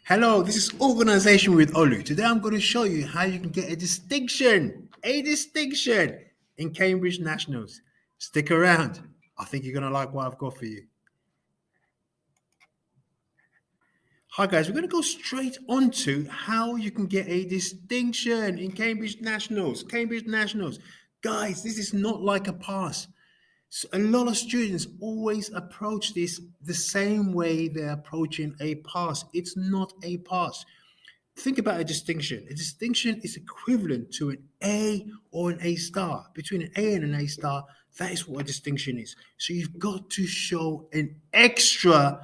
Hello, this is Organization with Olu. Today I'm going to show you how you can get a distinction in Cambridge Nationals. Stick around. I think you're going to like what I've got for you. Hi guys, we're going to go straight on to how you can get a distinction in Cambridge Nationals. Cambridge Nationals. Guys, this is not like a pass. So a lot of students always approach this the same way they're approaching a pass. It's not a pass. Think about a distinction. A distinction is equivalent to an A or an A star. Between an A and an A star, that is what a distinction is. So you've got to show an extra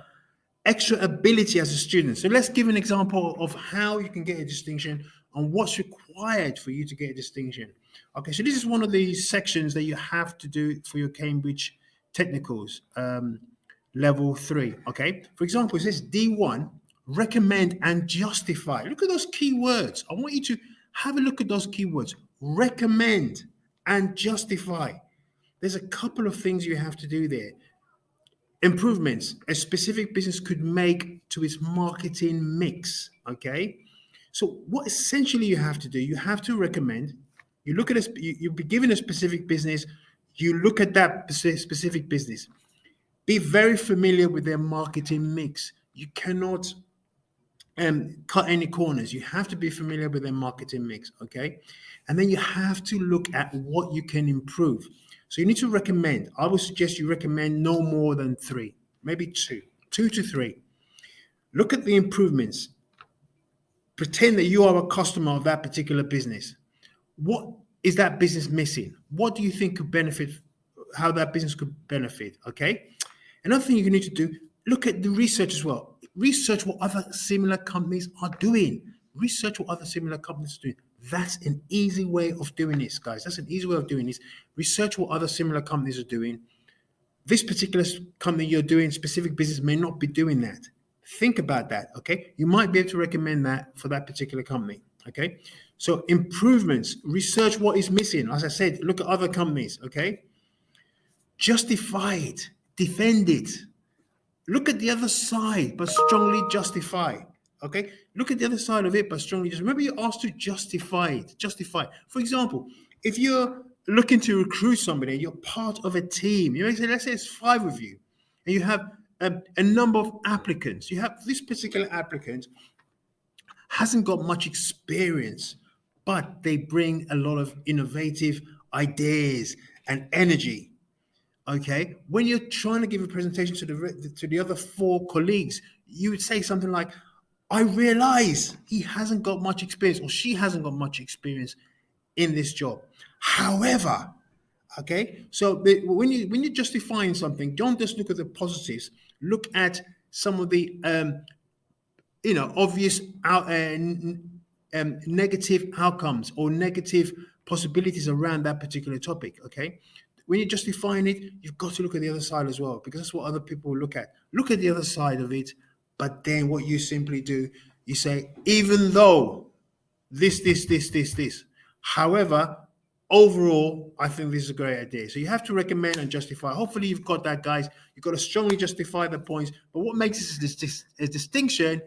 ability as a student. So let's give an example of how you can get a distinction and what's required for you to get a distinction. Okay, so this is one of the sections that you have to do for your Cambridge Technicals, level 3. Okay, for example, it says D1, recommend and justify. Look at those keywords. I want you to have a look at those keywords. Recommend and justify. There's a couple of things you have to do there. Improvements a specific business could make to its marketing mix. Okay, so what essentially you have to do, you have to recommend. You look at you'll be given a specific business. You look at that specific business. Be very familiar with their marketing mix. You cannot cut any corners. You have to be familiar with their marketing mix. Okay, and then you have to look at what you can improve. So you need to recommend. I would suggest you recommend no more than 3, maybe 2 to 3. Look at the improvements. Pretend that you are a customer of that particular business. What is that business missing? What do you think could benefit, how that business could benefit? Okay. Another thing you need to do, look at the research as well. Research what other similar companies are doing. Research what other similar companies are doing. That's an easy way of doing this, guys. That's an easy way of doing this. Research what other similar companies are doing. This particular company you're doing, specific business, may not be doing that. Think about that, okay? You might be able to recommend that for that particular company, okay? So improvements, research what is missing. As I said, look at other companies, okay? Justify it, defend it. Look at the other side, but strongly justify. Okay, look at the other side of it, but strongly just remember you're asked to justify it. Justify. For example, if you're looking to recruit somebody, you're part of a team. You may say, let's say it's 5 of you, and you have a number of applicants. You have this particular applicant hasn't got much experience, but they bring a lot of innovative ideas and energy. Okay, when you're trying to give a presentation to the other 4 colleagues, you would say something like, I realize he hasn't got much experience or she hasn't got much experience in this job. However, okay, so when you're justifying something, don't just look at the positives. Look at some of the obvious negative outcomes or negative possibilities around that particular topic. Okay, when you're justifying it, you've got to look at the other side as well, because that's what other people look at. Look at the other side of it, but then what you simply do, you say, even though this. However, overall, I think this is a great idea. So you have to recommend and justify. Hopefully you've got that, guys. You've got to strongly justify the points. But what makes this a distinction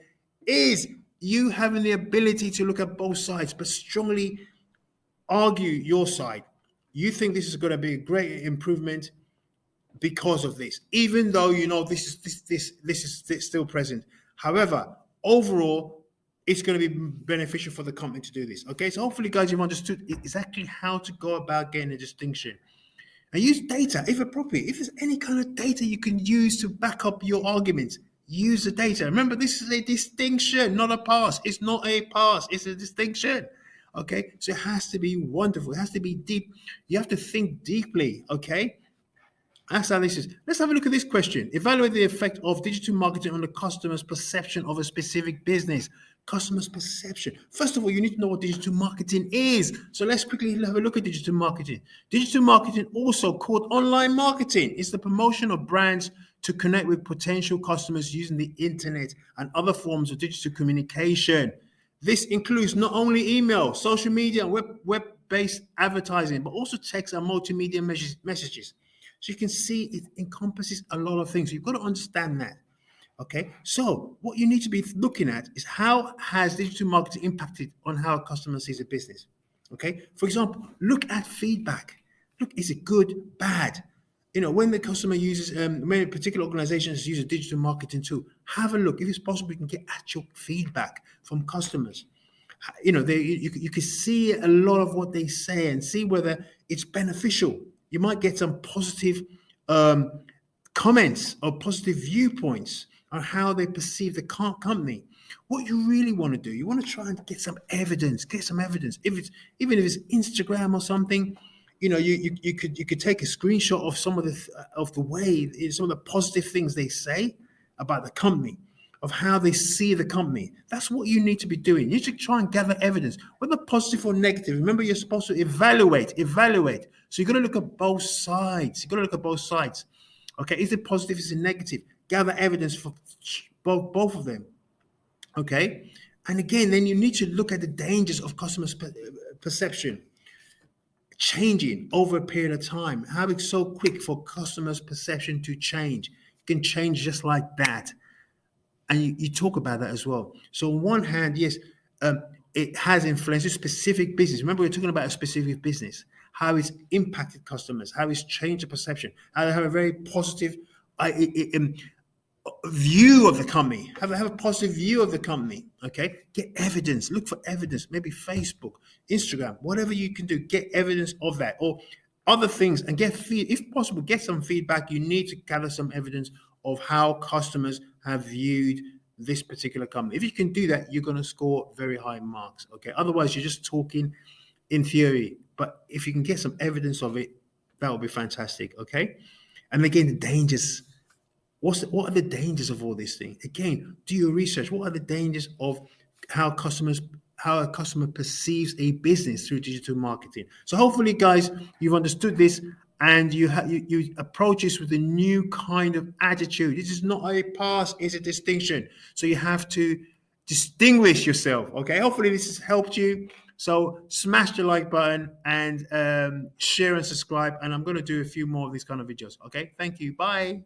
is you having the ability to look at both sides, but strongly argue your side. You think this is going to be a great improvement because of this, even though you know this is still present. However, overall, it's going to be beneficial for the company to do this. Okay, so hopefully, guys, you've understood exactly how to go about getting a distinction. And use data if appropriate. If there's any kind of data you can use to back up your arguments, use the data. Remember, this is a distinction, not a pass. It's not a pass, it's a distinction. Okay, so it has to be wonderful. It has to be deep. You have to think deeply. Okay, that's how this is. Let's have a look at this question. Evaluate the effect of digital marketing on the customer's perception of a specific business. Customer's perception. First of all, you need to know what digital marketing is. So let's quickly have a look at digital marketing. Digital marketing, also called online marketing, is the promotion of brands to connect with potential customers using the internet and other forms of digital communication. This includes not only email, social media, and web-based advertising, but also text and multimedia messages. So you can see it encompasses a lot of things. You've got to understand that. Okay, so what you need to be looking at is how has digital marketing impacted on how a customer sees a business. Okay, for example, look at feedback. Look, is it good, bad? When the customer uses, when particular organizations use a digital marketing tool, have a look. If it's possible, you can get actual feedback from customers. You can see a lot of what they say and see whether it's beneficial. You might get some positive um, comments or positive viewpoints on how they perceive the company. What you really want to do, you want to try and get some evidence. Get some evidence. If it's even if it's Instagram or something, you could take a screenshot of some of the way some of the positive things they say about the company, of how they see the company. That's what you need to be doing. You should try and gather evidence, whether positive or negative. Remember, you're supposed to evaluate. So you're going to look at both sides. You've got to look at both sides. Okay, is it positive? Is it negative? Gather evidence for both of them. Okay, and again, then you need to look at the dangers of customers' perception changing over a period of time. How it's so quick for customers' perception to change. It can change just like that. And you talk about that as well. So on one hand, yes, it has influenced a specific business. Remember, we're talking about a specific business, how it's impacted customers, how it's changed the perception, how they have a very positive view of the company, have a positive view of the company. Okay, get evidence, look for evidence, maybe Facebook, Instagram, whatever you can do, get evidence of that or other things, and if possible, get some feedback. You need to gather some evidence of how customers have viewed this particular company. If you can do that, you're going to score very high marks. Okay, otherwise you're just talking in theory, but if you can get some evidence of it, that would be fantastic. Okay, and again, the dangers. What are the dangers of all these things? Again, do your research. What are the dangers of how a customer perceives a business through digital marketing? So hopefully, guys, you've understood this and you approach this with a new kind of attitude. This is not a pass; it's a distinction. So you have to distinguish yourself. Okay. Hopefully, this has helped you. So smash the like button and share and subscribe. And I'm going to do a few more of these kind of videos. Okay. Thank you. Bye.